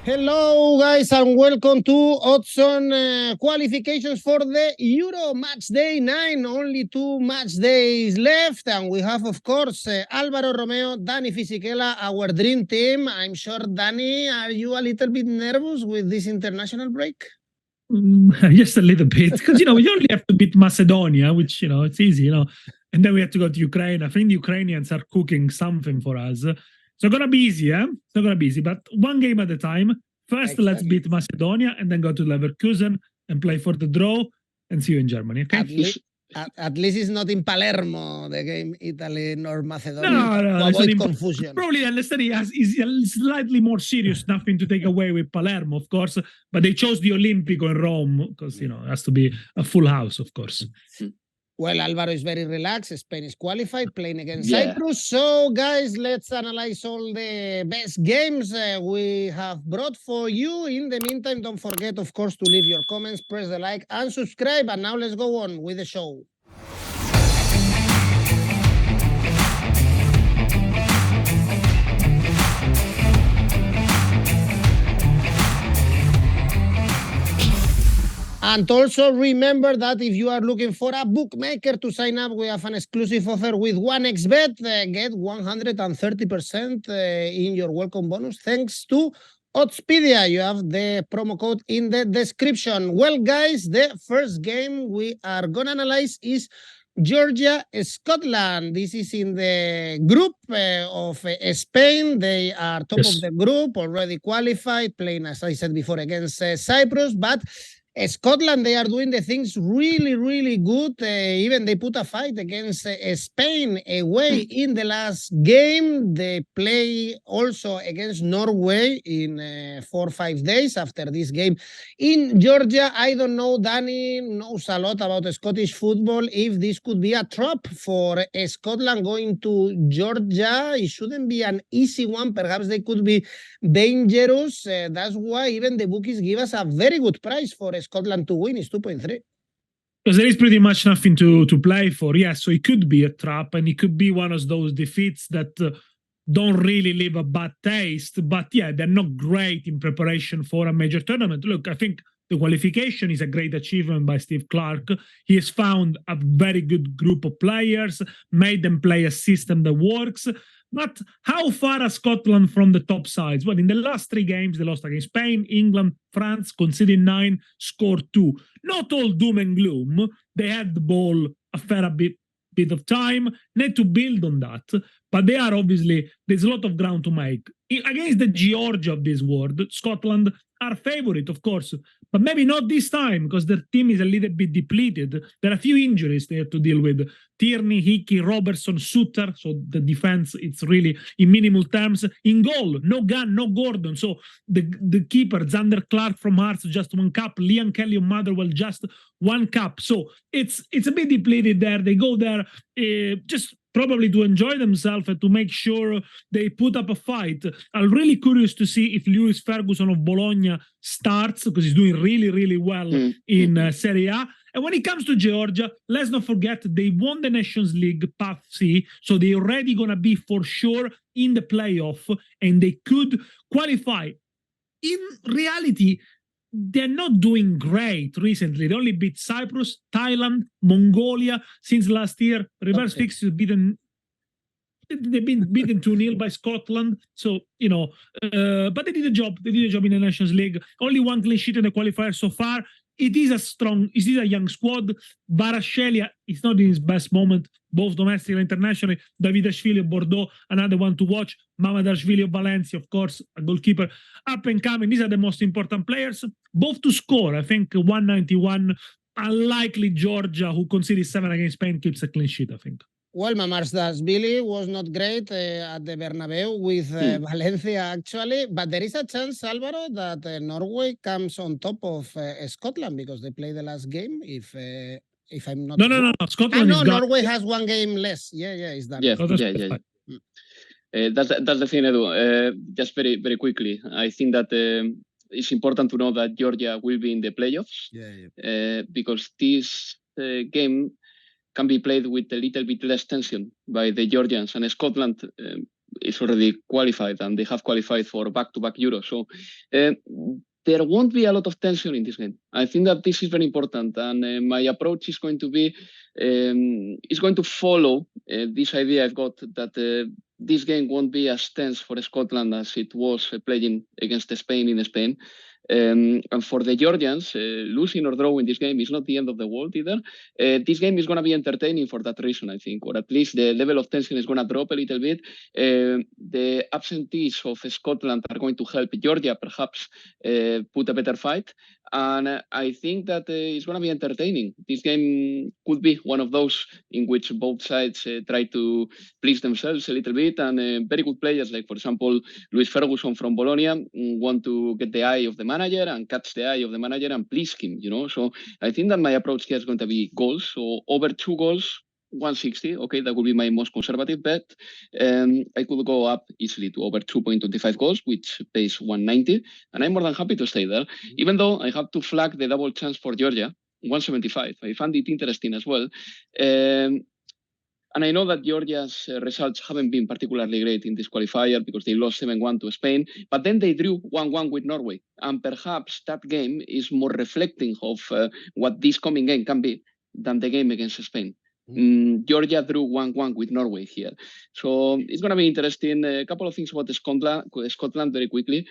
Hello, guys, and welcome to Odds-on qualifications for the Euro Matchday 9. Only 2 match days left, and we have, of course, Alvaro, Romeo, Dani, Fisichella, our dream team. I'm sure, Dani, are you a little bit nervous with this international break? Just a little bit, because, we only have to beat Macedonia, which, it's easy, and then we have to go to Ukraine. I think the Ukrainians are cooking something for us. So it's going to be easy, It's not going to be easy, but one game at a time. First, Exactly. Let's beat Macedonia and then go to Leverkusen and play for the draw and see you in Germany, okay? At least it's not in Palermo, the game Italy, North Macedonia, No, to avoid confusion. Probably unless is slightly more serious, nothing to take away with Palermo, of course, but they chose the Olimpico in Rome because, it has to be a full house, of course. Well, Alvaro is very relaxed. Spain is qualified, playing against Cyprus. So, guys, let's analyze all the best games we have brought for you. In the meantime, don't forget, of course, to leave your comments, press the like, and subscribe. And now let's go on with the show. And also remember that if you are looking for a bookmaker to sign up, we have an exclusive offer with 1xBet. Get 130% in your welcome bonus thanks to Oddspedia. You have the promo code in the description. Well, guys, the first game we are going to analyze is Georgia-Scotland. This is in the group of Spain. They are top of the group, already qualified, playing, as I said before, against Cyprus, but Scotland, they are doing the things really, really good. Even they put a fight against Spain away in the last game. They play also against Norway in 4 or 5 days after this game in Georgia. I don't know, Dani knows a lot about Scottish football. If this could be a trap for Scotland going to Georgia, it shouldn't be an easy one. Perhaps they could be dangerous. That's why even the bookies give us a very good price for Scotland to win. Is 2.3. Because there is pretty much nothing to play for. Yes, so it could be a trap, and it could be one of those defeats that don't really leave a bad taste. But yeah, they're not great in preparation for a major tournament. Look, I think the qualification is a great achievement by Steve Clark. He has found a very good group of players, made them play a system that works. But how far are Scotland from the top sides? Well, in the last 3 games, they lost against Spain, England, France, conceding 9, scored 2. Not all doom and gloom. They had the ball a fair bit of time, need to build on that. But they are obviously, there's a lot of ground to make. Against the Georgia of this world, Scotland are favorite, of course, but maybe not this time because their team is a little bit depleted. There are a few injuries they have to deal with. Tierney, Hickey, Robertson, Suter. So the defense, it's really in minimal terms. In goal, no Gunn, no Gordon. So the keeper, Xander Clark from Hearts, just 1 cap. Liam Kelly of Motherwell, just 1 cap. So it's a bit depleted there. They go there just probably to enjoy themselves and to make sure they put up a fight. I'm really curious to see if Lewis Ferguson of Bologna starts because he's doing really, really well in Serie A. And when it comes to Georgia, let's not forget they won the Nations League Path C, so they're already going to be for sure in the playoff and they could qualify. In reality, they're not doing great recently. They only beat Cyprus, Thailand, Mongolia since last year. Reverse fixtures beaten. They've been beaten 2-0 by Scotland. So, but they did a job. They did a job in the Nations League. Only 1 clean sheet in the qualifier so far. It is a young squad. Varashelia is not in his best moment, both domestic and internationally. Davidashvili of Bordeaux, another one to watch. Mamadashvili of Valencia, of course, a goalkeeper. Up and coming, these are the most important players. Both to score, I think 191. Unlikely Georgia, who conceded 7 against Spain, keeps a clean sheet, I think. Well, Mamadashvili was not great at the Bernabeu with Valencia, actually. But there is a chance, Alvaro, that Norway comes on top of Scotland because they play the last game. If I'm not No. Scotland Norway has 1 game less. Yeah, it's done. Yeah. That's the thing, Edu. Just very, very quickly, I think that it's important to know that Georgia will be in the playoffs. Because this game can be played with a little bit less tension by the Georgians, and Scotland is already qualified, and they have qualified for back-to-back Euros. So there won't be a lot of tension in this game. I think that this is very important, and my approach is going to be follow this idea I've got that this game won't be as tense for Scotland as it was playing against Spain in Spain. And for the Georgians, losing or drawing this game is not the end of the world either. This game is going to be entertaining for that reason, I think, or at least the level of tension is going to drop a little bit. The absentees of Scotland are going to help Georgia perhaps put a better fight. And I think that it's going to be entertaining. This game could be one of those in which both sides try to please themselves a little bit. And very good players, like, for example, Luis Ferguson from Bologna, want to get the eye of the manager and catch the eye of the manager and please him, you know. So I think that my approach here is going to be goals. So over 2 goals, 160. Okay, that would be my most conservative bet. I could go up easily to over 2.25 goals, which pays 190. And I'm more than happy to stay there, even though I have to flag the double chance for Georgia, 175. I found it interesting as well. And I know that Georgia's results haven't been particularly great in this qualifier because they lost 7-1 to Spain, but then they drew 1-1 with Norway. And perhaps that game is more reflecting of what this coming game can be than the game against Spain. Georgia drew 1-1 with Norway here. So it's going to be interesting. A couple of things about Scotland very quickly.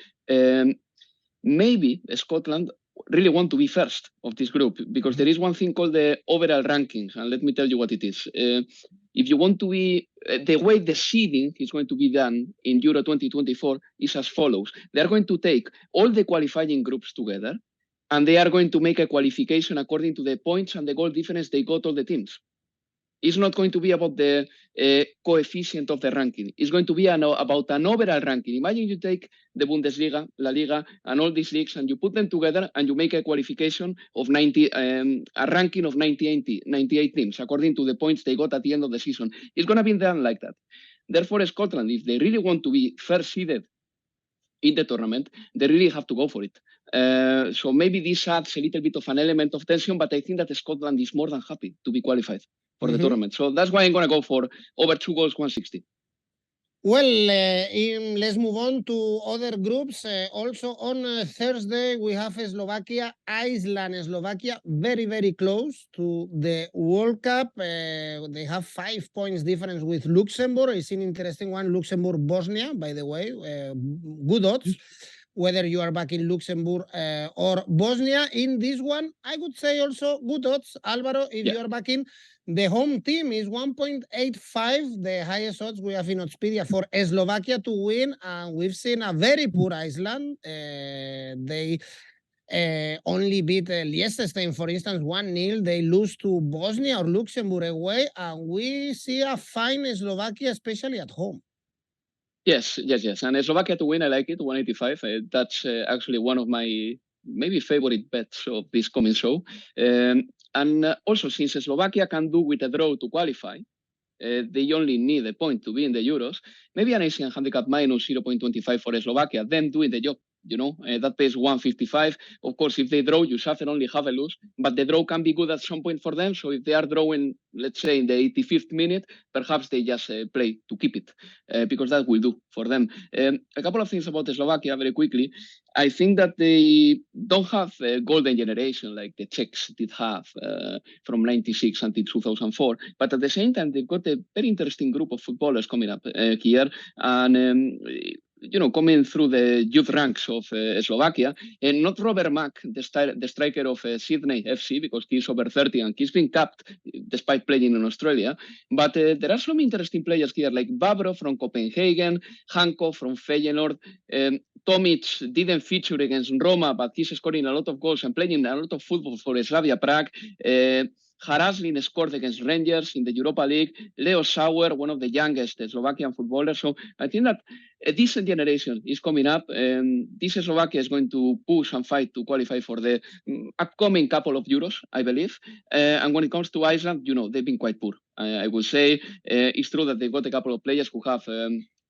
Maybe Scotland really want to be first of this group because there is one thing called the overall rankings, and let me tell you what it is. If you want to be, the way the seeding is going to be done in Euro 2024 is as follows. They are going to take all the qualifying groups together, and they are going to make a qualification according to the points and the goal difference they got all the teams. It's not going to be about the coefficient of the ranking. It's going to be about an overall ranking. Imagine you take the Bundesliga, La Liga, and all these leagues, and you put them together, and you make a qualification of 90, a ranking of 98 teams, according to the points they got at the end of the season. It's going to be done like that. Therefore, Scotland, if they really want to be first seeded in the tournament, they really have to go for it. So maybe this adds a little bit of an element of tension, but I think that Scotland is more than happy to be qualified for the tournament. So that's why I'm going to go for over 2 goals, 160. Well, let's move on to other groups. Also on Thursday, we have Slovakia, Iceland, Slovakia, very, very close to the World Cup. They have 5 points difference with Luxembourg. It's an interesting one. Luxembourg, Bosnia, by the way, good odds. Whether you are back in Luxembourg or Bosnia. In this one, I would say also good odds. Alvaro, if you are back in, the home team is 1.85, the highest odds we have in Oddspedia for Slovakia to win. And we've seen a very poor Iceland. They only beat Liechtenstein, for instance, 1-0. They lose to Bosnia or Luxembourg away. And we see a fine Slovakia, especially at home. Yes. And Slovakia to win, I like it, 185. That's actually one of my maybe favorite bets of this coming show. And also, since Slovakia can do with a draw to qualify, they only need a point to be in the Euros. Maybe an Asian handicap minus 0.25 for Slovakia, then doing the job. You know, that pays 155. Of course, if they draw, you suffer only have a lose, but the draw can be good at some point for them. So if they are drawing, let's say in the 85th minute, perhaps they just play to keep it, because that will do for them. A couple of things about Slovakia very quickly. I think that they don't have a golden generation like the Czechs did have from 96 until 2004. But at the same time, they've got a very interesting group of footballers coming up here. And coming through the youth ranks of Slovakia, and not Robert Mack, the striker of Sydney FC, because he's over 30 and he's been capped despite playing in Australia. But there are some interesting players here, like Babro from Copenhagen, Hanko from Feyenoord. Tomic didn't feature against Roma, but he's scoring a lot of goals and playing a lot of football for Slavia Prague. Haraslin scored against Rangers in the Europa League. Leo Sauer, one of the youngest Slovakian footballers. So I think that a decent generation is coming up. This Slovakia is going to push and fight to qualify for the upcoming couple of Euros, I believe. And when it comes to Iceland, they've been quite poor. I would say it's true that they've got a couple of players who have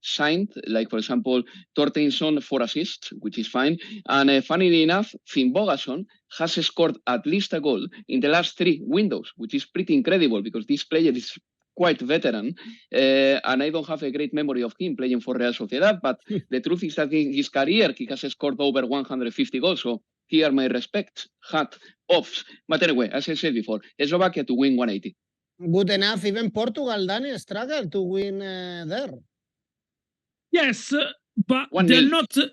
signed, like, for example, Torsteinsson 4 assists, which is fine. And funnily enough, Finn Bogason has scored at least a goal in the last 3 windows, which is pretty incredible because this player is quite veteran, and I don't have a great memory of him playing for Real Sociedad, but the truth is that in his career, he has scored over 150 goals, so here my respect, hat off. But anyway, as I said before, Slovakia to win 180. Good enough. Even Portugal, Dani, struggled to win there. Yes, but 1-0.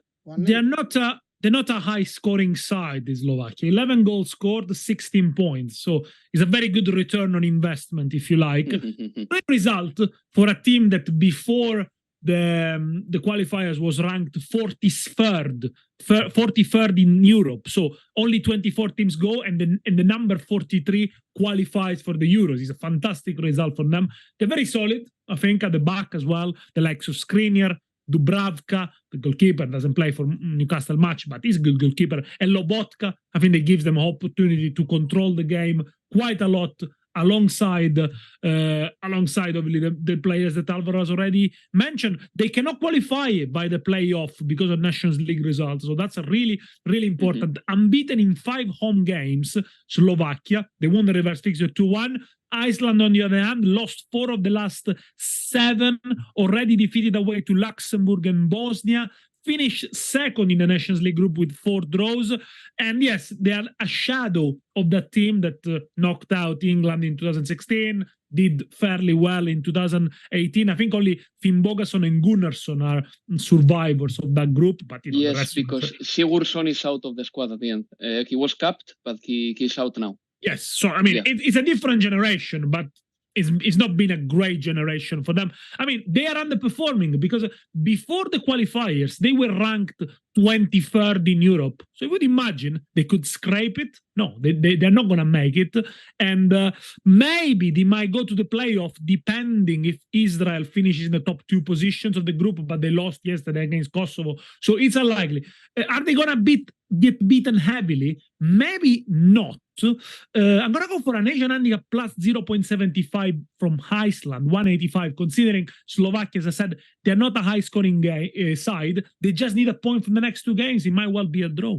they're not a high-scoring side, the Slovakia. 11 goals scored, 16 points. So it's a very good return on investment, if you like. Great result for a team that before the qualifiers was ranked 43rd in Europe. So only 24 teams go, and the number 43 qualifies for the Euros. It's a fantastic result for them. They're very solid, I think, at the back as well. The likes of Skriniar, Dubravka, the goalkeeper, doesn't play for Newcastle much, but he's a good goalkeeper. And Lobotka, I think that gives them an opportunity to control the game quite a lot alongside obviously the players that Alvaro has already mentioned. They cannot qualify by the playoff because of Nations League results. So that's a really, really important. Unbeaten in 5 home games, Slovakia. They won the reverse fixture 2-1. Iceland, on the other hand, lost 4 of the last 7, already defeated away to Luxembourg and Bosnia, finished second in the Nations League group with 4 draws. And yes, they are a shadow of that team that knocked out England in 2016, did fairly well in 2018. I think only Finn Bogason and Gunnarsson are survivors of that group. But yes, because Sigurdsson is out of the squad at the end. He was capped, but he's out now. Yes, so I mean, it's a different generation, but it's not been a great generation for them. I mean, they are underperforming because before the qualifiers, they were ranked 23rd in Europe. So you would imagine they could scrape it. No, they're not going to make it. And maybe they might go to the playoff, depending if Israel finishes in the top 2 positions of the group, but they lost yesterday against Kosovo. So it's unlikely. Are they going to get beaten heavily? Maybe not. I'm going to go for an Asian handicap plus 0.75 from Iceland, 185, considering Slovakia, as I said, they're not a high-scoring side. They just need a point from the next 2 games. It might well be a draw.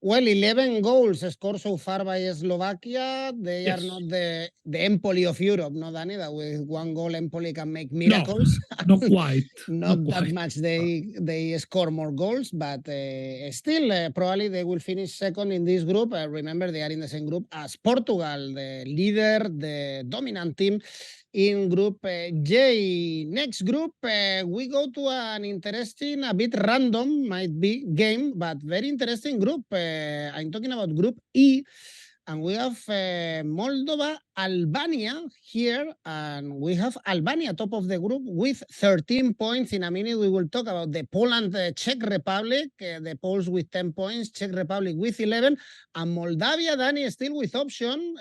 Well, 11 goals scored so far by Slovakia. They are not the Empoli of Europe, no, Dani? That with 1 goal, Empoli can make miracles. No, not quite. not that much. They score more goals, but still, probably they will finish second in this group. Remember, they are in the same group as Portugal, the leader, the dominant team in Group J. Next group, we go to an interesting, a bit random, might be game, but very interesting group. I'm talking about Group E, and we have Moldova, Albania here, and we have Albania top of the group with 13 points. In a minute, we will talk about the Poland, Czech Republic, the Poles with 10 points, Czech Republic with 11, and Moldavia, Dani, still with option,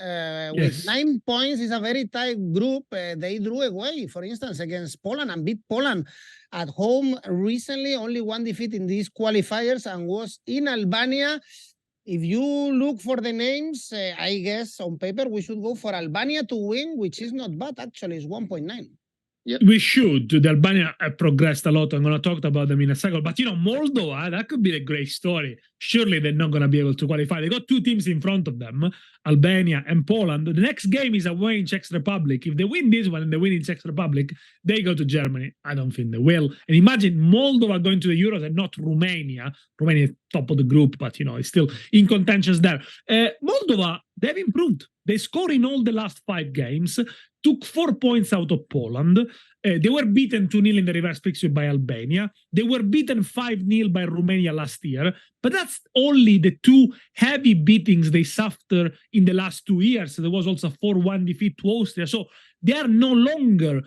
with 9 points. Is a very tight group. They drew away, for instance, against Poland and beat Poland at home recently. Only 1 defeat in these qualifiers and was in Albania. If you look for the names, I guess on paper we should go for Albania to win, which is not bad, actually. It's 1.9. Yep. We should. The Albania have progressed a lot. I'm going to talk about them in a second. But, Moldova, that could be a great story. Surely they're not going to be able to qualify. They got 2 teams in front of them, Albania and Poland. The next game is away in Czech Republic. If they win this one and they win in Czech Republic, they go to Germany. I don't think they will. And imagine Moldova going to the Euros and not Romania. Romania is top of the group, but, it's still in contentions there. Moldova, they've improved. They scored in all the last 5 games, took 4 points out of Poland. They were beaten 2-0 in the reverse fixture by Albania. They were beaten 5-0 by Romania last year. But that's only the 2 heavy beatings they suffered in the last 2 years. There was also a 4-1 defeat to Austria. So they are no longer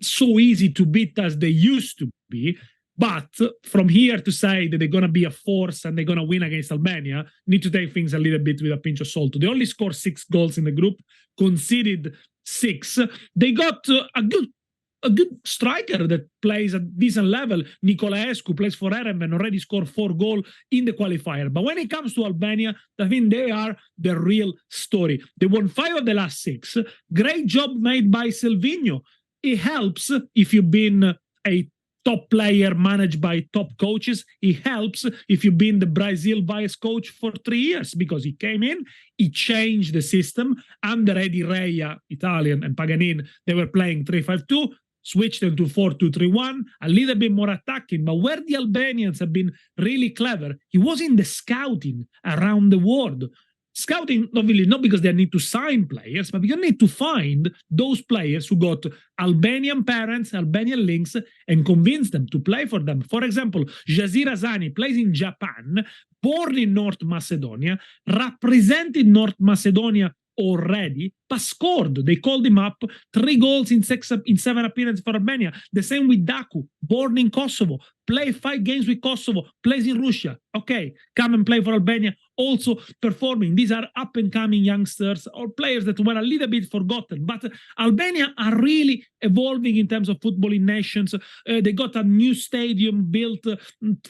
so easy to beat as they used to be. But from here to say that they're going to be a force and they're going to win against Albania, need to take things a little bit with a pinch of salt. They only scored 6 goals in the group, conceded 6. They got a good striker that plays at decent level. Nicolaescu plays for Eremen, already scored 4 goals in the qualifier. But when it comes to Albania, I think they are the real story. They won 5 of the last 6. Great job made by Silvinho. It helps if you've been a top player managed by top coaches. It helps if you've been the Brazil vice coach for 3 years, because he came in, he changed the system. Under Eddie Rea, Italian, and Paganin, they were playing 3-5-2, switched them to 4-2-3-1, a little bit more attacking. But where the Albanians have been really clever, he was in the scouting around the world. Scouting, obviously, not because they need to sign players, but because you need to find those players who got Albanian parents, Albanian links, and convince them to play for them. For example, Jazir Azani plays in Japan, born in North Macedonia, represented North Macedonia already, but scored. They called him up, 3 goals in 7 appearances for Albania. The same with Daku, born in Kosovo, play 5 games with Kosovo, plays in Russia. Okay, come and play for Albania, also performing. These are up-and-coming youngsters or players that were a little bit forgotten. But Albania are really evolving in terms of footballing nations. They got a new stadium built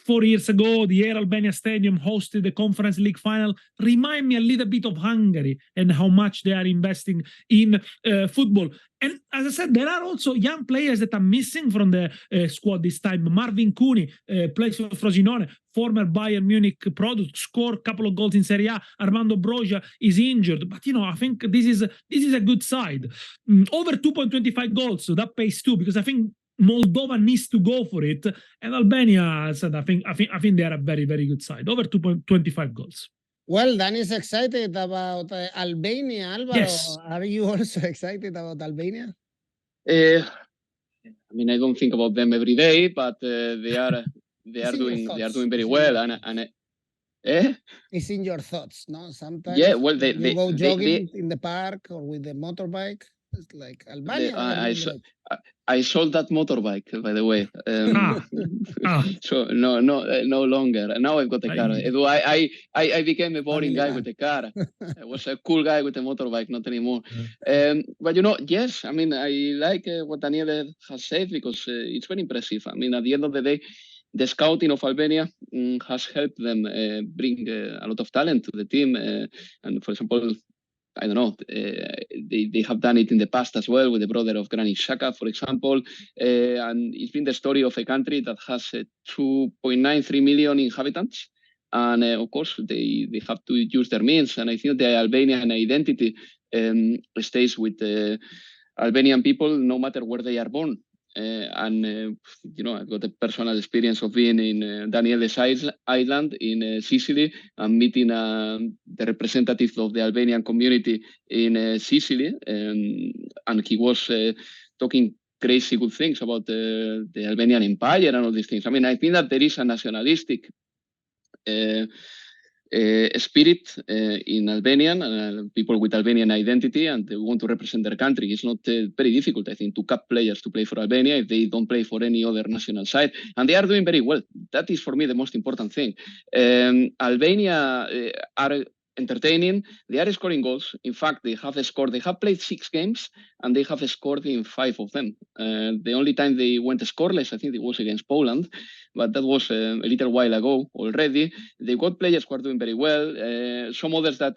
4 years ago. The Air Albania Stadium hosted the Conference League final. Remind me a little bit of Hungary and how much they are investing in football. And as I said, there are also young players that are missing from the squad this time. Marvin Cooney plays for Frosinone, former Bayern Munich product, scored a couple of goals in Serie A. Armando Broja is injured. But, you know, I think this is a good side. Over 2.25 goals, so that pays too, because I think Moldova needs to go for it. And Albania, I said, I think they are a very, very good side. Over 2.25 goals. Well, Dani is excited about Albania. Alvaro, yes. Are you also excited about Albania? I mean, I don't think about them every day, but they are doing very well. It's in your thoughts, no? Sometimes. Yeah, well, you go jogging in the park or with the motorbike. It's like Albania. I sold that motorbike, by the way. So no longer. Now I've got a car. I became a boring guy with a car. I was a cool guy with a motorbike, not anymore. But you know, yes, I mean, I like what Daniele has said, because it's very impressive. I mean, at the end of the day, the scouting of Albania has helped them bring a lot of talent to the team. And for example, I don't know, they have done it in the past as well with the brother of Granit Xhaka, for example. And it's been the story of a country that has 2.93 million inhabitants. And of course, they have to use their means. And I think the Albanian identity stays with the Albanian people no matter where they are born. You know, I've got a personal experience of being in Daniele's island in Sicily and meeting the representative of the Albanian community in Sicily, and he was talking crazy good things about the Albanian Empire and all these things. I mean, I think that there is a nationalistic spirit in Albanian, people with Albanian identity, and they want to represent their country. It's not very difficult, I think, to cut players to play for Albania if they don't play for any other national side. And they are doing very well. That is, for me, the most important thing. Albania are entertaining. They are scoring goals. In fact, they have played 6 games and they have scored in 5 of them. The only time they went scoreless, I think it was against Poland, but that was a little while ago already. They got players who are doing very well. Some others that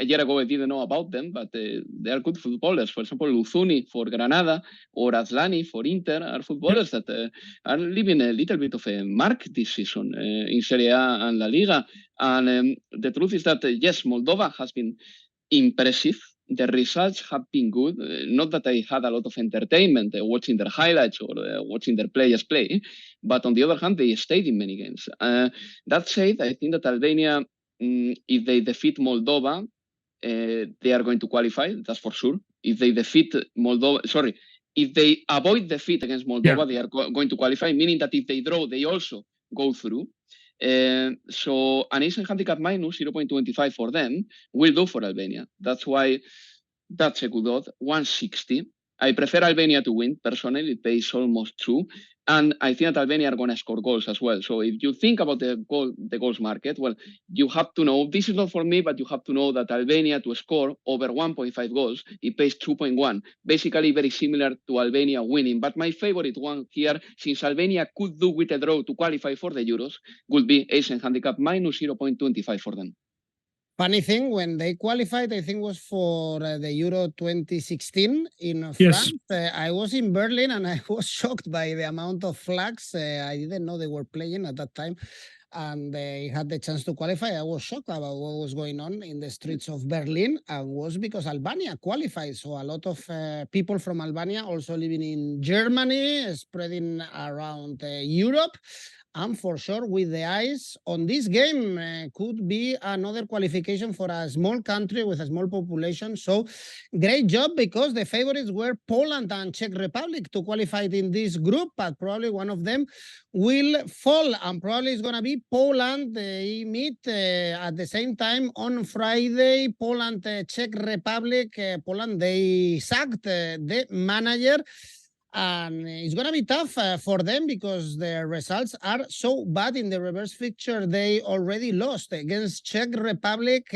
a year ago I didn't know about them, but they are good footballers. For example, Luzuni for Granada or Aslani for Inter are footballers that are leaving a little bit of a mark this season in Serie A and La Liga. And the truth is that, yes, Moldova has been impressive. The results have been good. Not that I had a lot of entertainment watching their highlights or watching their players play, but on the other hand, they stayed in many games. That said, I think that Albania, if they defeat Moldova, they are going to qualify, that's for sure. If they defeat Moldova, if they avoid defeat against Moldova, they are going to qualify, meaning that if they draw, they also go through. So an Asian handicap minus 0.25 for them will do for Albania. That's why that's a good odd, 160. I prefer Albania to win, personally. It pays almost 2. And I think that Albania are going to score goals as well. So if you think about the goals market, well, you have to know, this is not for me, but you have to know that Albania to score over 1.5 goals, it pays 2.1. Basically very similar to Albania winning. But my favorite one here, since Albania could do with a draw to qualify for the Euros, would be Asian handicap minus 0.25 for them. Funny thing, when they qualified, I think was for the Euro 2016 in France. I was in Berlin and I was shocked by the amount of flags. I didn't know they were playing at that time. And they had the chance to qualify. I was shocked about what was going on in the streets of Berlin, and was because Albania qualified. So a lot of people from Albania also living in Germany, spreading around Europe. And for sure, with the eyes on this game, could be another qualification for a small country with a small population. So great job, because the favorites were Poland and Czech Republic to qualify in this group, but probably one of them will fall, and probably it's going to be Poland. They meet at the same time on Friday. Poland, Czech Republic. Poland, they sacked the manager. And it's going to be tough for them, because their results are so bad. In the reverse fixture, they already lost against Czech Republic.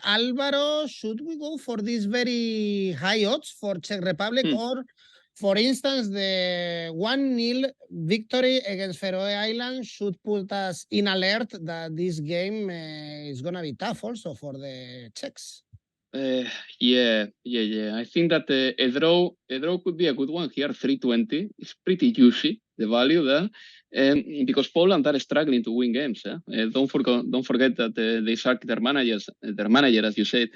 Alvaro, should we go for these very high odds for Czech Republic? Or, for instance, the 1-0 victory against Faroe Islands should put us in alert that this game is going to be tough also for the Czechs? Yeah. I think that a draw could be a good one here. 320. It's pretty juicy, the value there, because Poland are struggling to win games. Don't forget that they sacked their manager, as you said,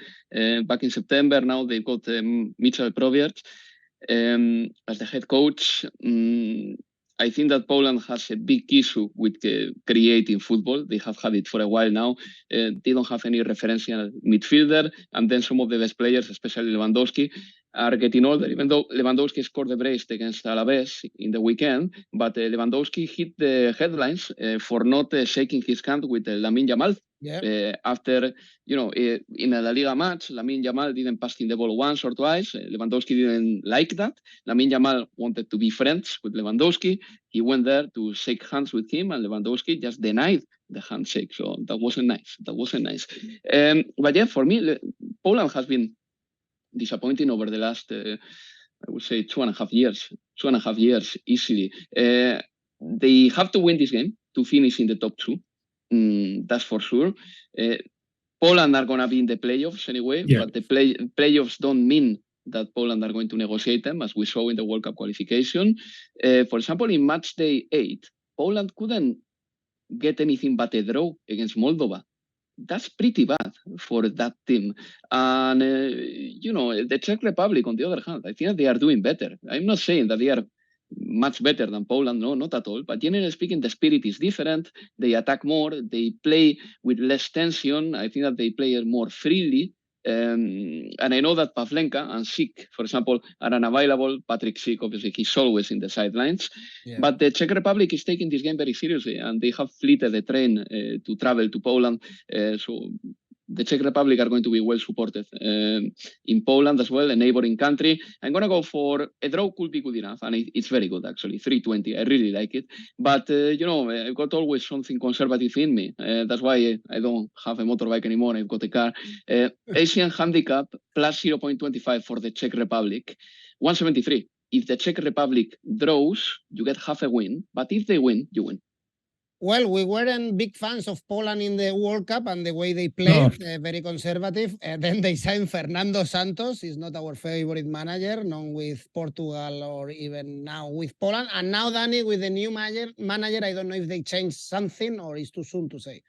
back in September. Now they've got Michal Prowiert as the head coach. I think that Poland has a big issue with creating football. They have had it for a while now. They don't have any referential midfielder. And then some of the best players, especially Lewandowski, are getting older. Even though Lewandowski scored the brace against Alaves in the weekend, but Lewandowski hit the headlines for not shaking his hand with Lamine Yamal. Yeah. After, in a La Liga match, Lamine Yamal didn't pass him the ball once or twice. Lewandowski didn't like that. Lamine Yamal wanted to be friends with Lewandowski. He went there to shake hands with him, and Lewandowski just denied the handshake. So that wasn't nice. But yeah, for me, Poland has been disappointing over the last, I would say, 2.5 years. 2.5 years easily. They have to win this game to finish in the top 2. That's for sure. Poland are going to be in the playoffs anyway, but the playoffs don't mean that Poland are going to negotiate them, as we saw in the World Cup qualification. For example, in Matchday 8, Poland couldn't get anything but a draw against Moldova. That's pretty bad for that team. And, the Czech Republic, on the other hand, I think that they are doing better. I'm not saying that they are much better than Poland, no, not at all. But generally speaking, the spirit is different. They attack more. They play with less tension. I think that they play more freely. And I know that Pavlenka and Sik, for example, are unavailable. Patrick Sik, obviously, he's always in the sidelines. Yeah. But the Czech Republic is taking this game very seriously, and they have fleeted the train to travel to Poland. So the Czech Republic are going to be well supported in Poland as well, a neighboring country. I'm going to go for a draw. Could be good enough, and it's very good, actually. 320. I really like it. But, I've got always something conservative in me. That's why I don't have a motorbike anymore. I've got a car. Asian handicap plus 0.25 for the Czech Republic. 173. If the Czech Republic draws, you get half a win. But if they win, you win. Well, we weren't big fans of Poland in the World Cup and the way they played, very conservative. Then they signed Fernando Santos. He's not our favorite manager, known with Portugal or even now with Poland. And now, Dani, with the new manager, I don't know if they changed something or it's too soon to say.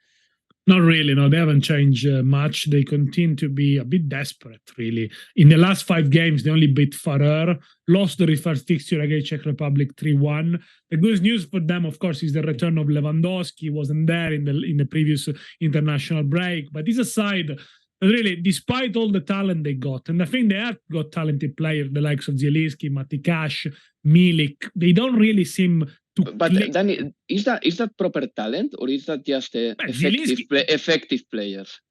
Not really, no, they haven't changed much. They continue to be a bit desperate, really. In the last 5 games, they only beat Farrer, lost the first fixture against Czech Republic 3-1. The good news for them, of course, is the return of Lewandowski. He wasn't there in the previous international break. But it's a side that really, despite all the talent they got, and I think they have got talented players, the likes of Zielinski, Matikash, Milik, they don't really seem... But Dani, is that proper talent, or is that just effective players?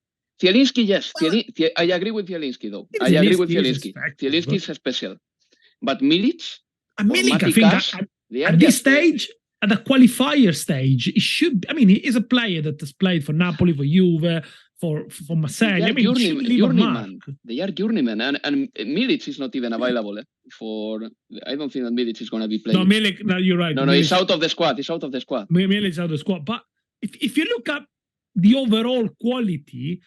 Zielinski, yes. Well, I agree with Zielinski, though. I agree with Zielinski. Zielinski is special. But Milic, I think at this stage, at the qualifier stage, it should. I mean, he is a player that has played for Napoli, for Juve, for Marseille. They are journeymen, and Milic is not even available for. I don't think that Milic is going to be playing. No, Milic. No, you're right. No, Milic, he's out of the squad. Milic is out of the squad. But if you look at the overall quality,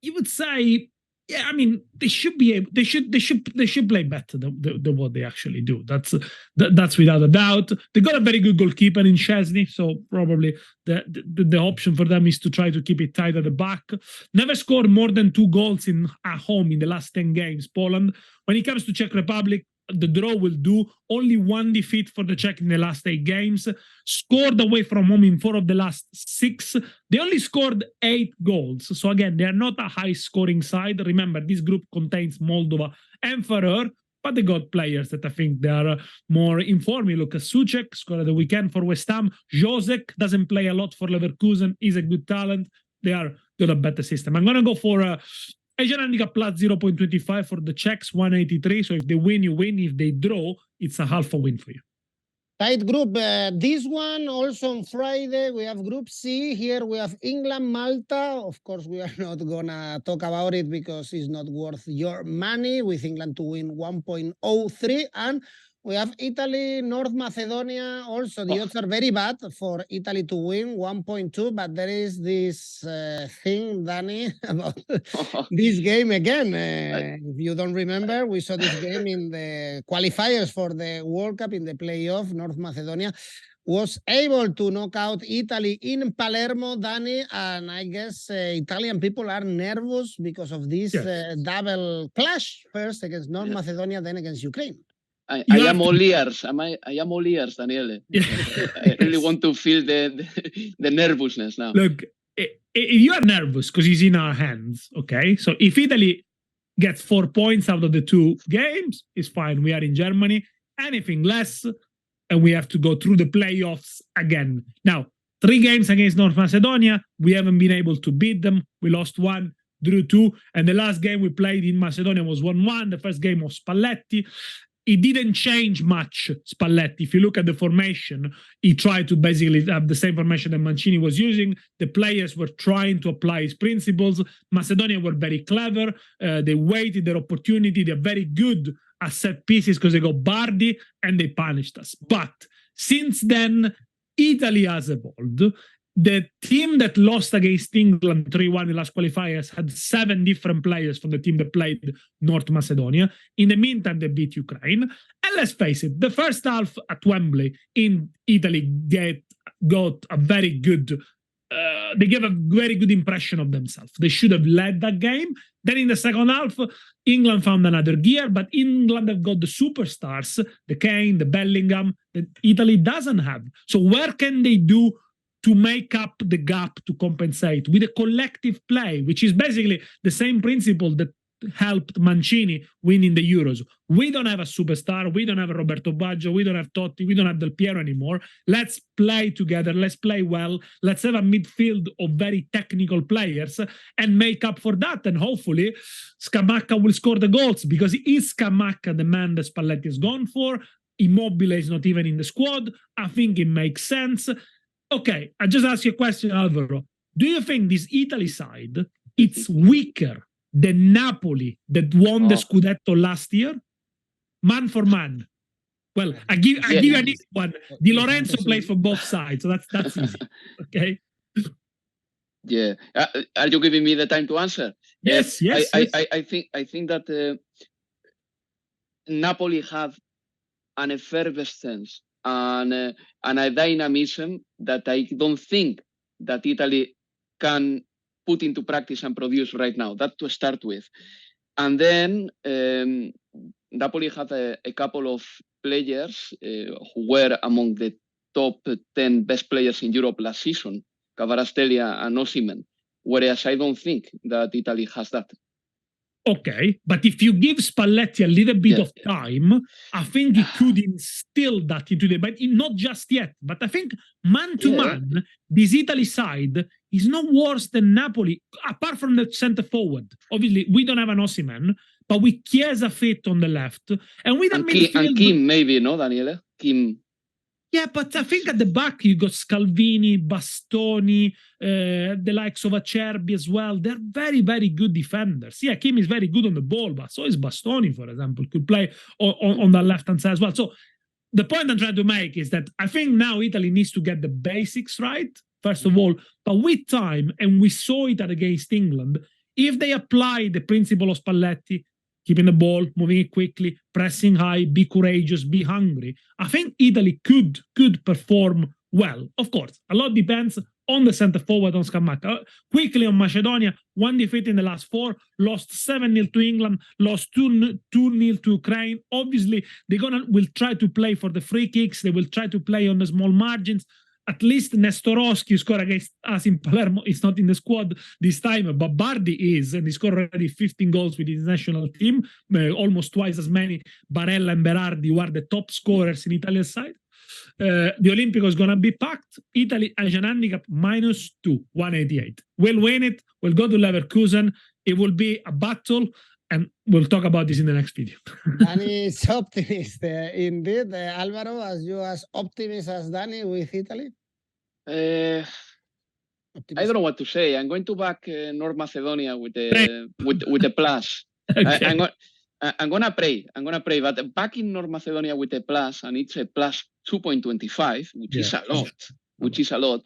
you would say, yeah, I mean, they should be able. They should play better than what they actually do. That's without a doubt. They got a very good goalkeeper in Chesney, so probably the option for them is to try to keep it tight at the back. Never scored more than 2 goals at home in the last 10 games. Poland. When it comes to Czech Republic, the draw will do. Only 1 defeat for the Czech in the last 8 games. Scored away from home in 4 of the last 6. They only scored 8 goals. So again, they are not a high-scoring side. Remember, this group contains Moldova and Färöer, but they got players that I think they are more in form. You look at Souček, scored at the weekend for West Ham. Josek doesn't play a lot for Leverkusen. He's a good talent. They are got a better system. I'm going to go for Asian handicap plus 0.25 for the Czechs, 183. So if they win, you win. If they draw, it's a half a win for you. Tight group. This one also on Friday. We have Group C. Here we have England, Malta. Of course, we are not going to talk about it because it's not worth your money. With England to win 1.03. And we have Italy, North Macedonia. Also, the odds are very bad for Italy to win 1.2. But there is this thing, Dani, about this game again. If you don't remember, we saw this game in the qualifiers for the World Cup in the playoff. North Macedonia was able to knock out Italy in Palermo, Dani. And I guess Italian people are nervous because of this double clash. First against North Macedonia, then against Ukraine. I am all ears. I am all ears, Daniele. I really want to feel the nervousness now. Look, you are nervous because it's in our hands, okay? So if Italy gets 4 points out of the 2 games, it's fine. We are in Germany. Anything less, and we have to go through the playoffs again. Now, 3 games against North Macedonia, we haven't been able to beat them. We lost 1, drew 2, and the last game we played in Macedonia was 1-1. The first game was Spalletti. It didn't change much, Spalletti. If you look at the formation, he tried to basically have the same formation that Mancini was using. The players were trying to apply his principles. Macedonia were very clever. They waited their opportunity. They're very good at set pieces because they got Bardi and they punished us. But since then, Italy has evolved. The team that lost against England 3-1 in the last qualifiers had 7 different players from the team that played North Macedonia. In the meantime, they beat Ukraine. And let's face it, the first half at Wembley in Italy got a very good, they gave a very good impression of themselves. They should have led that game. Then in the second half, England found another gear, but England have got the superstars, the Kane, the Bellingham, that Italy doesn't have. So where can they do to make up the gap to compensate with a collective play, which is basically the same principle that helped Mancini win in the Euros. We don't have a superstar. We don't have a Roberto Baggio. We don't have Totti. We don't have Del Piero anymore. Let's play together. Let's play well. Let's have a midfield of very technical players and make up for that. And hopefully Scamacca will score the goals, because is Scamacca the man that Spalletti has gone for? Immobile is not even in the squad. I think it makes sense. Okay, I just ask you a question, Alvaro. Do you think this Italy side, it's weaker than Napoli that won the Scudetto last year? Man for man. Well, I give you an easy one. Di Lorenzo plays for both sides, so that's easy. Okay. Yeah. Are you giving me the time to answer? Yes. I think that Napoli have an effervescence and a dynamism that I don't think that Italy can put into practice and produce right now. That to start with. And then Napoli had a couple of players who were among the top 10 best players in Europe last season, Kvaratskhelia and Osimhen, whereas I don't think that Italy has that. Okay, but if you give Spalletti a little bit of time, I think he could instill that into the... But not just yet, but I think man-to-man, this Italy side is no worse than Napoli, apart from the centre-forward. Obviously, we don't have an Osimhen, but with Chiesa fit on the left. And with a midfield... And Kim, maybe, no, Daniele? Kim... Yeah, but I think at the back you got Scalvini, Bastoni, the likes of Acerbi as well. They're very, very good defenders. Yeah, Kim is very good on the ball, but so is Bastoni, for example, could play on the left-hand side as well. So the point I'm trying to make is that I think now Italy needs to get the basics right, first of all, but with time, and we saw it against England, if they apply the principle of Spalletti, keeping the ball, moving it quickly, pressing high, be courageous, be hungry, I think Italy could perform well. Of course, a lot depends on the center forward, on Scamacca. Quickly on Macedonia, 1 defeat in the last 4, lost 7-0 to England, lost 2-0 to Ukraine. Obviously, they will try to play for the free kicks. They will try to play on the small margins. At least Nestorowski, who scored against us in Palermo, is not in the squad this time, but Bardi is, and he scored already 15 goals with his national team, almost twice as many. Barella and Berardi, who are the top scorers in Italia's side. The Olimpico is going to be packed. Italy has an handicap -2, 188. We'll win it. We'll go to Leverkusen. It will be a battle, and we'll talk about this in the next video. Dani is optimist. Indeed, Alvaro, as you as optimist as Dani with Italy? I don't know what to say. I'm going to back North Macedonia with the plus. Okay. I'm gonna pray, but backing North Macedonia with a plus, and it's a plus 2.25, which is a lot.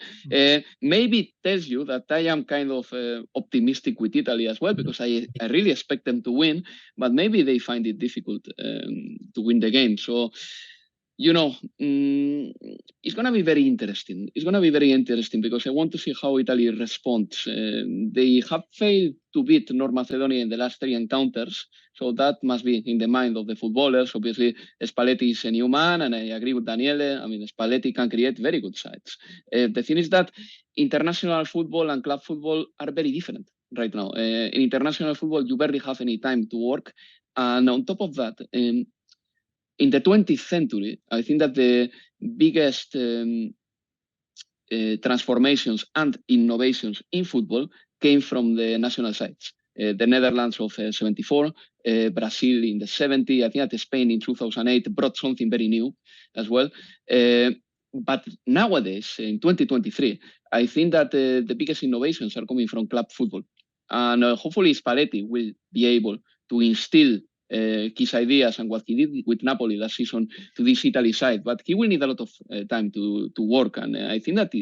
Maybe it tells you that I am kind of optimistic with Italy as well, because I really expect them to win, but maybe they find it difficult to win the game. So, it's going to be very interesting. It's going to be very interesting because I want to see how Italy responds. They have failed to beat North Macedonia in the last 3 encounters, so that must be in the mind of the footballers. Obviously, Spalletti is a new man, and I agree with Daniele. I mean, Spalletti can create very good sides. The thing is that international football and club football are very different right now. In international football, you barely have any time to work, and on top of that, in the 20th century, I think that the biggest transformations and innovations in football came from the national sides. The Netherlands of 74, Brazil in the 70s, I think that Spain in 2008 brought something very new as well. But nowadays, in 2023, I think that the biggest innovations are coming from club football. And hopefully Spalletti will be able to instill his ideas and what he did with Napoli last season to this Italy side, but he will need a lot of time to work, and I think that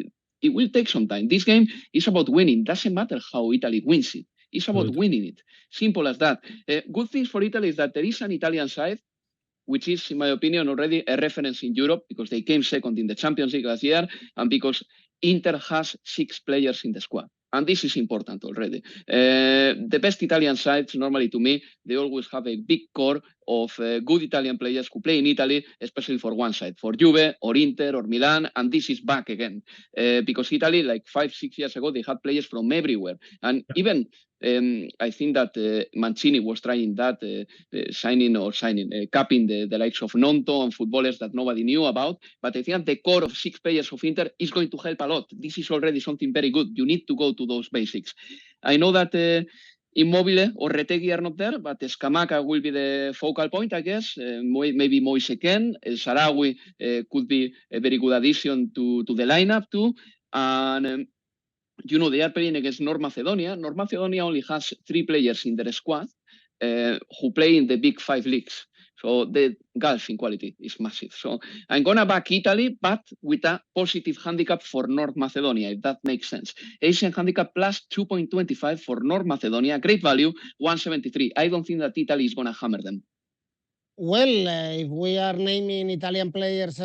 it will take some time. This game is about winning. Doesn't matter how Italy wins it. It's about winning it. Simple as that. Good things for Italy is that there is an Italian side, which is, in my opinion, already a reference in Europe because they came second in the Champions League last year, and because Inter has 6 players in the squad. And this is important already. The best Italian sides, normally to me, they always have a big core of good Italian players who play in Italy, especially for one side, for Juve or Inter or Milan, and this is back again. Because Italy, like 5-6 years ago, they had players from everywhere. And even I think that Mancini was trying that, capping the likes of Nonto and footballers that nobody knew about. But I think that the core of 6 players of Inter is going to help a lot. This is already something very good. You need to go to those basics. I know that Immobile or Retegui are not there, but Scamacca will be the focal point, I guess. Maybe Moise Kean. El Shaarawy could be a very good addition to the lineup too. And they are playing against North Macedonia. North Macedonia only has 3 players in their squad who play in the big 5 leagues. So the gulf in quality is massive. So I'm going to back Italy, but with a positive handicap for North Macedonia, if that makes sense. Asian handicap plus 2.25 for North Macedonia. Great value, 173. I don't think that Italy is going to hammer them. Well, if we are naming Italian players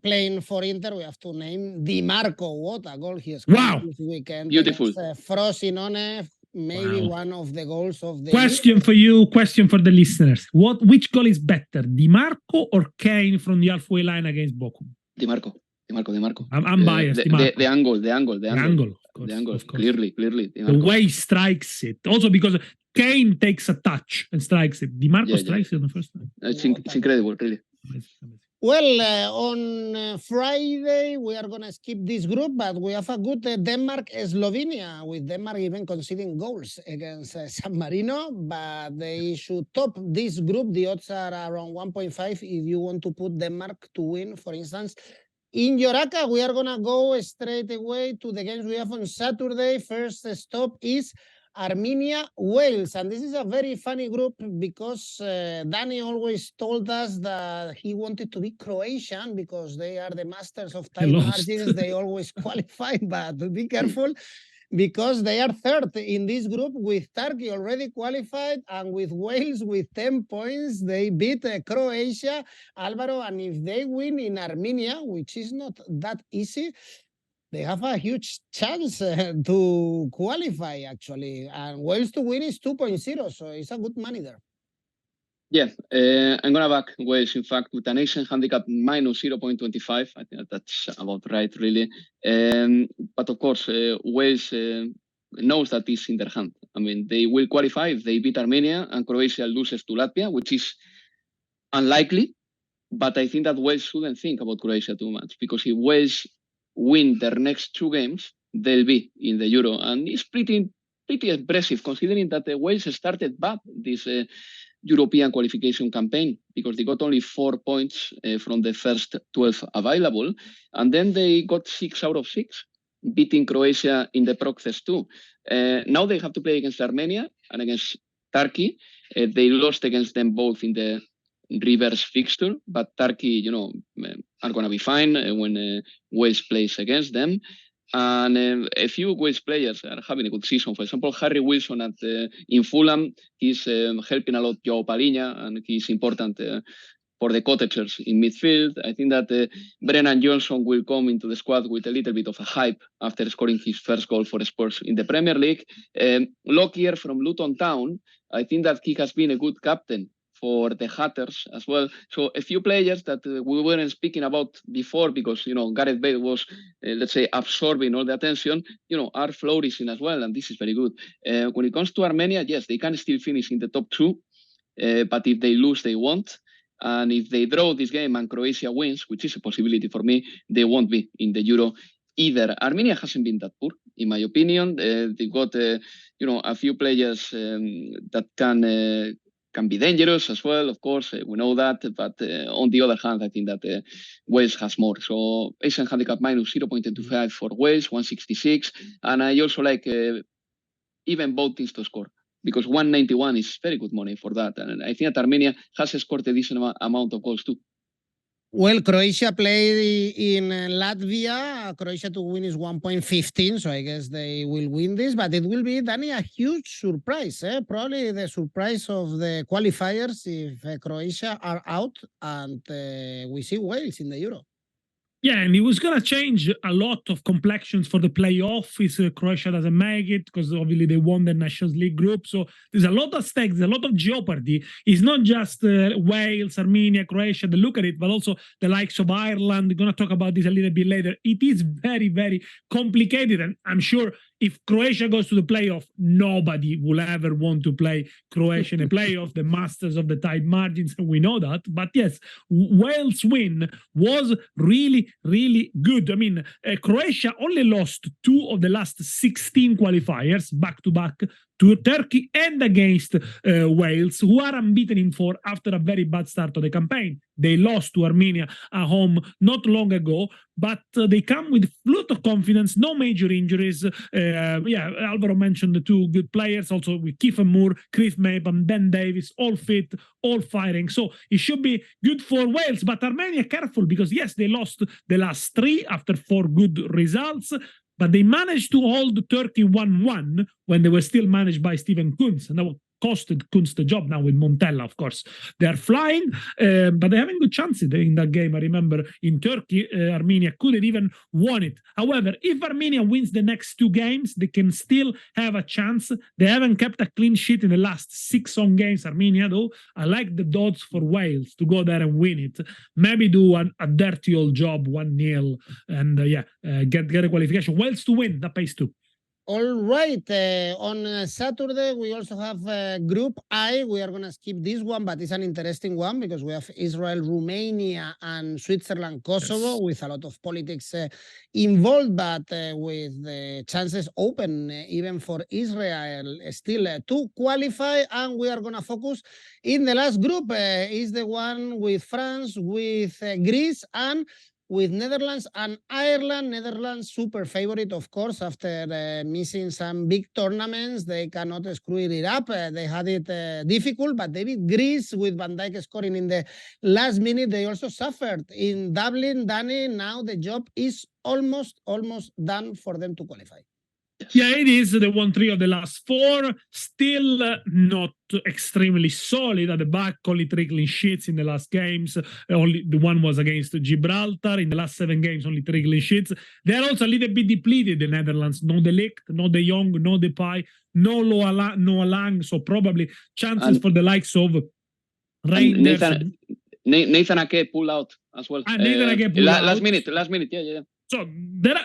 playing for Inter, we have to name Di Marco. What a goal he scored this weekend. Beautiful. Frosinone, maybe one of the goals of the question for you, question for the listeners. Which goal is better, Di Marco or Kane from the halfway line against Bochum? Di Marco. I'm biased. The angle. Of course. Clearly. The way he strikes it. Also because Kane takes a touch and strikes it. Di Marco strikes it on the first time. It's incredible, really. Amazing. Well, on Friday, we are going to skip this group, but we have a good Denmark-Slovenia, with Denmark even conceding goals against San Marino, but they should top this group. The odds are around 1.5 if you want to put Denmark to win, for instance. In your ACCA, we are going to go straight away to the games we have on Saturday. First stop is Armenia, Wales, and this is a very funny group because Dani always told us that he wanted to be Croatian because they are the masters of tight margins. They always qualify, but be careful. because they are third in this group with Turkey already qualified and with Wales with 10 points. They beat Croatia, Alvaro, and if they win in Armenia, which is not that easy, they have a huge chance to qualify, actually. And Wales to win is 2.0, so it's a good money there. Yeah, I'm going to back Wales, in fact, with an Asian handicap minus 0.25. I think that's about right, really. But of course, Wales knows that is in their hand. I mean, they will qualify if they beat Armenia and Croatia loses to Latvia, which is unlikely. But I think that Wales shouldn't think about Croatia too much, because if Wales win their next 2 games, they'll be in the Euro. And it's pretty impressive, considering that Wales started bad this European qualification campaign, because they got only 4 points from the first 12 available, and then they got 6 out of 6, beating Croatia in the process too. Now they have to play against Armenia and against Turkey. They lost against them both in the reverse fixture, but Turkey, are going to be fine when Wales plays against them. And a few Wales players are having a good season. For example, Harry Wilson in Fulham, he's helping a lot João Palhinha, and he's important for the Cottagers in midfield. I think that Brennan Johnson will come into the squad with a little bit of a hype after scoring his first goal for Spurs in the Premier League. Lockyer from Luton Town, I think that he has been a good captain for the Hatters as well. So a few players that we weren't speaking about before, because, Gareth Bale was, let's say, absorbing all the attention, are flourishing as well. And this is very good. When it comes to Armenia, yes, they can still finish in the top 2. But if they lose, they won't. And if they draw this game and Croatia wins, which is a possibility for me, they won't be in the Euro either. Armenia hasn't been that poor, in my opinion. They've got, a few players that can be dangerous as well, of course, we know that, but on the other hand, I think that Wales has more. So Asian handicap minus 0.25 for Wales, 166, and I also like even both teams to score, because 191 is very good money for that, and I think that Armenia has scored a decent amount of goals too. Well, Croatia played in Latvia. Croatia to win is 1.15, so I guess they will win this, but it will be, Dani, a huge surprise. Probably the surprise of the qualifiers if Croatia are out and we see Wales in the Euro. Yeah, and it was going to change a lot of complexions for the playoff if Croatia doesn't make it, because obviously they won the Nations League group. So there's a lot of stakes, a lot of jeopardy. It's not just Wales, Armenia, Croatia that look at it, but also the likes of Ireland. We're going to talk about this a little bit later. It is very, very complicated. And I'm sure if Croatia goes to the playoff, nobody will ever want to play Croatia in a playoff, the masters of the tight margins, and we know that. But yes, Wales' win was really, really good. I mean, Croatia only lost 2 of the last 16 qualifiers back-to-back to Turkey and against Wales, who are unbeaten in 4 after a very bad start of the campaign. They lost to Armenia at home not long ago, but they come with a lot of confidence, no major injuries. Alvaro mentioned the 2 good players, also with Kiefer Moore, Chris Maben, Ben Davis, all fit, all firing. So it should be good for Wales, but Armenia, careful, because yes, they lost the last 3 after 4 good results, but they managed to hold Turkey 1-1 when they were still managed by Steven Kuntz, and that costed Kuntz the job now with Montella, of course. They are flying, but they're having good chances in that game. I remember in Turkey, Armenia couldn't even won it. However, if Armenia wins the next 2 games, they can still have a chance. They haven't kept a clean sheet in the last 6 home games, Armenia, though. I like the odds for Wales to go there and win it. Maybe do a dirty old job, 1-0, and get a qualification. Wales to win, that pays 2. All right. On Saturday, we also have Group I. We are going to skip this one, but it's an interesting one because we have Israel, Romania, and Switzerland, Kosovo, with a lot of politics involved, but with the chances open even for Israel still to qualify. And we are going to focus in the last group is the one with France, with Greece, and with Netherlands and Ireland. Netherlands super favorite, of course, after missing some big tournaments. They cannot screw it up. They had it difficult, but they beat Greece with Van Dijk scoring in the last minute. They also suffered in Dublin. Dani, now the job is almost done for them to qualify. Yeah, it is. They won 3 of the last 4. Still not extremely solid at the back. Only 3 clean sheets in the last games. Only the one was against Gibraltar. In the last 7 games, only 3 clean sheets. They're also a little bit depleted, the Netherlands. No De Ligt, no De Jong, no Depay, no Lang. So probably chances for the likes of Reinders. Nathan Ake pull out as well. Nathan Ake pull out. Last minute. Yeah. So there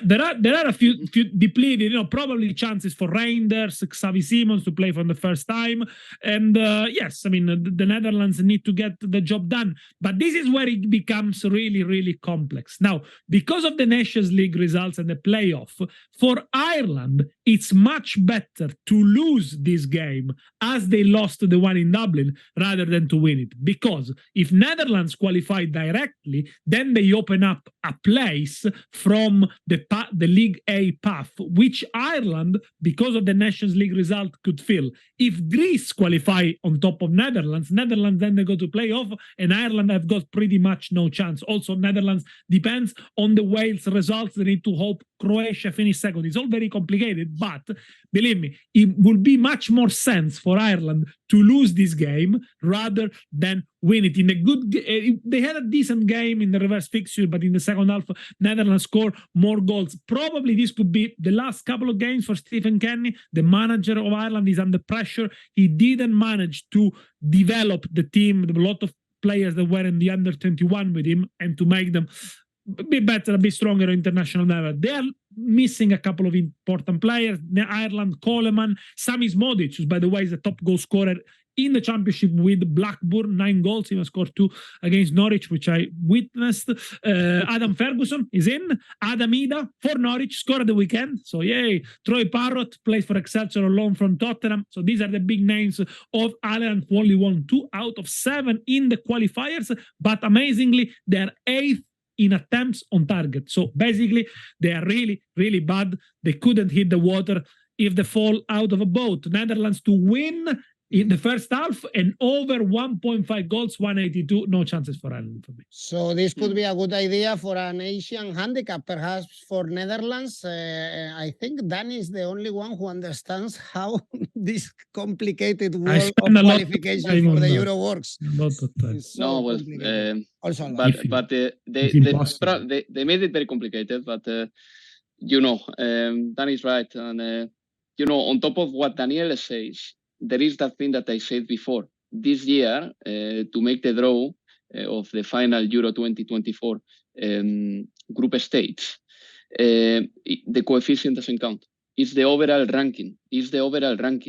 are a few depleted, probably chances for Reinders, Xavi Simons to play for the first time. And yes, I mean, the Netherlands need to get the job done. But this is where it becomes really, really complex. Now, because of the Nations League results and the playoff, for Ireland, it's much better to lose this game as they lost the one in Dublin rather than to win it. Because if Netherlands qualify directly, then they open up a place from the League A path, which Ireland, because of the Nations League result, could fill. If Greece qualify on top of Netherlands then they go to playoff, and Ireland have got pretty much no chance. Also, Netherlands depends on the Wales results. They need to hope Croatia finish second. It's all very complicated, but believe me, it will be much more sense for Ireland to lose this game rather than win it. In a good, they had a decent game in the reverse fixture, but in the second half, Netherlands scored more goals. Probably this could be the last couple of games for Stephen Kenny. The manager of Ireland is under pressure. He didn't manage to develop the team. A lot of players that were in the under 21 with him, and to make them a bit better, a bit stronger at international level. They are missing a couple of important players. Ireland, Coleman, Sami Smodic, who, by the way, is the top goal scorer in the championship with Blackburn, 9 goals. He scored 2 against Norwich, which I witnessed. Adam Ferguson is in. Adam Ida for Norwich, scored at the weekend. So yay. Troy Parrott plays for Excelsior on loan from Tottenham. So these are the big names of Ireland, who only won 2 out of 7 in the qualifiers. But amazingly, they're 8th in attempts on target. So basically, they are really, really bad. They couldn't hit the water if they fall out of a boat. Netherlands to win in the first half and over 1.5 goals, 182. No chances for Ireland for me. So this could be a good idea for an Asian handicap, perhaps for Netherlands. I think Dani is the only one who understands how this complicated world of qualification for the Euro works. So but they made it very complicated. But Dani's right, and on top of what Daniele says, there is that thing that I said before. This year, to make the draw of the final Euro 2024 group stage, the coefficient doesn't count. It's the overall ranking.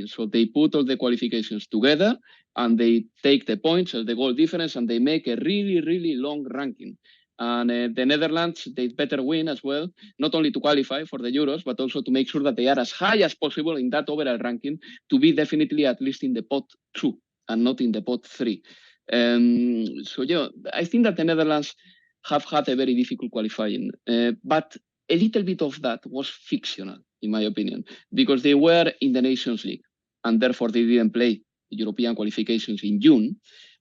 So they put all the qualifications together and they take the points or the goal difference and they make a really, really long ranking. And the Netherlands, they better win as well, not only to qualify for the Euros, but also to make sure that they are as high as possible in that overall ranking to be definitely at least in the pot 2 and not in the pot 3. So, I think that the Netherlands have had a very difficult qualifying, but a little bit of that was fictional, in my opinion, because they were in the Nations League and therefore they didn't play European qualifications in June.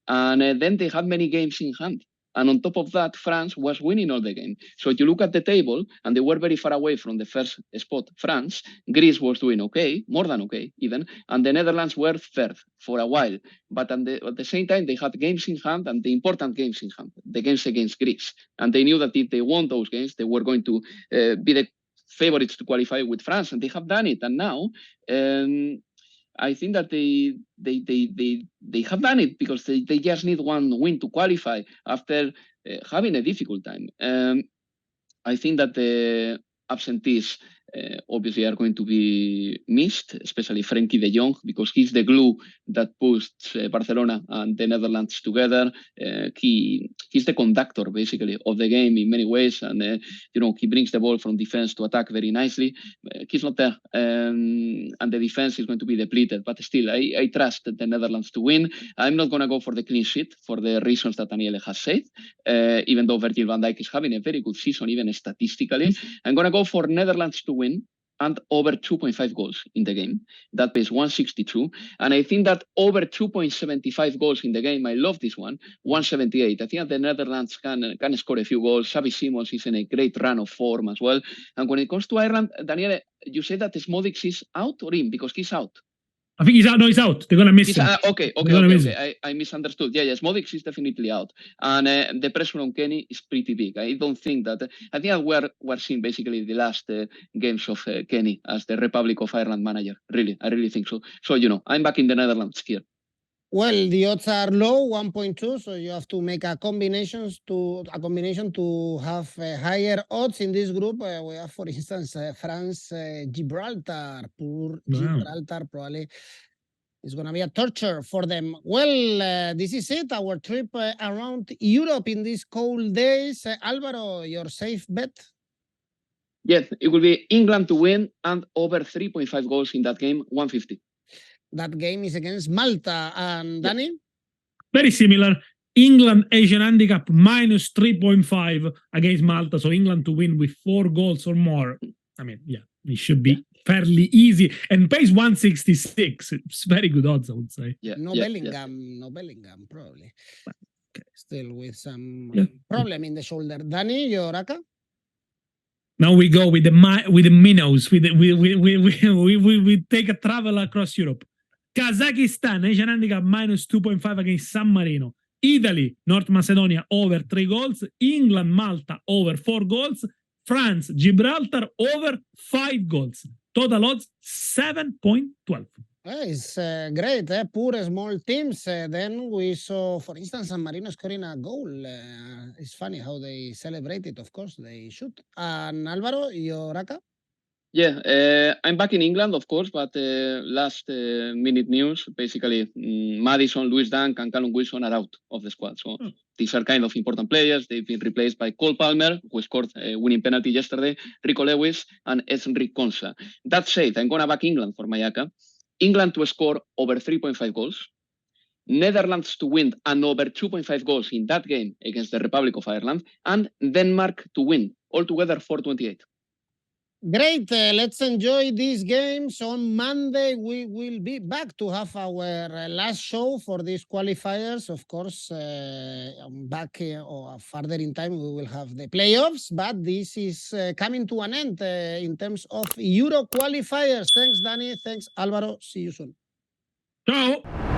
And then they had many games in hand. And on top of that, France was winning all the game. So if you look at the table, and they were very far away from the first spot, France, Greece was doing okay, more than okay even, and the Netherlands were third for a while. But at the same time, they had games in hand, and the important games in hand, the games against Greece. And they knew that if they won those games, they were going to be the favorites to qualify with France, and they have done it. And now, I think that they have done it because they just need one win to qualify after having a difficult time. I think that the absentees obviously are going to be missed, especially Frenkie de Jong, because he's the glue that pushed Barcelona and the Netherlands together. He's the conductor, basically, of the game in many ways, and he brings the ball from defense to attack very nicely. He's not there, and the defense is going to be depleted. But still, I trust the Netherlands to win. I'm not going to go for the clean sheet for the reasons that Daniele has said, even though Virgil van Dijk is having a very good season, even statistically. I'm going to go for Netherlands to win, and over 2.5 goals in the game. That pays 162. And I think that over 2.75 goals in the game, I love this one, 178. I think that the Netherlands can score a few goals. Xavi Simons is in a great run of form as well. And when it comes to Ireland, Daniele, you say that Smodic is out or in? Because he's out. I think he's out. No, he's out. They're gonna miss him. Okay. I misunderstood. Yeah, Smodic is definitely out, and the pressure on Kenny is pretty big. I don't think that. I think that we're seeing basically the last games of Kenny as the Republic of Ireland manager. Really, I really think so. So I'm back in the Netherlands here. Well, the odds are low, 1.2, so you have to make a combination to have higher odds in this group. We have, for instance, France, Gibraltar. Poor Gibraltar, probably is going to be a torture for them. Well, this is it, our trip around Europe in these cold days. Alvaro, your safe bet? Yes, it will be England to win and over 3.5 goals in that game, 150. That game is against Malta. And Dani? Very similar. England Asian handicap minus 3.5 against Malta. So England to win with 4 goals or more. I mean, it should be fairly easy. And pays 166. It's very good odds, I would say. No Bellingham, probably. Okay. Still with some problem in the shoulder. Dani, your ACCA? Now we go with the minnows. We take a travel across Europe. Kazakhstan, Asian handicap minus 2.5 against San Marino. Italy, North Macedonia over 3 goals. England, Malta over 4 goals. France, Gibraltar over 5 goals. Total odds 7.12. It's great. Poor small teams. Then we saw, for instance, San Marino scoring a goal. It's funny how they celebrate it. Of course, they should. And Alvaro, your ACCA? Yeah, I'm back in England, of course, but last minute news, basically, Maddison, Lewis Dunk, and Callum Wilson are out of the squad. So these are kind of important players. They've been replaced by Cole Palmer, who scored a winning penalty yesterday, Rico Lewis, and Enric Konsa. That said, I'm going to back England for my ACCA. England to score over 3.5 goals. Netherlands to win and over 2.5 goals in that game against the Republic of Ireland. And Denmark to win, altogether 428. Great. Let's enjoy these games. On Monday, we will be back to have our last show for these qualifiers. Of course, back or further in time, we will have the playoffs, but this is coming to an end in terms of Euro qualifiers. Thanks, Dani. Thanks, Alvaro. See you soon. Ciao.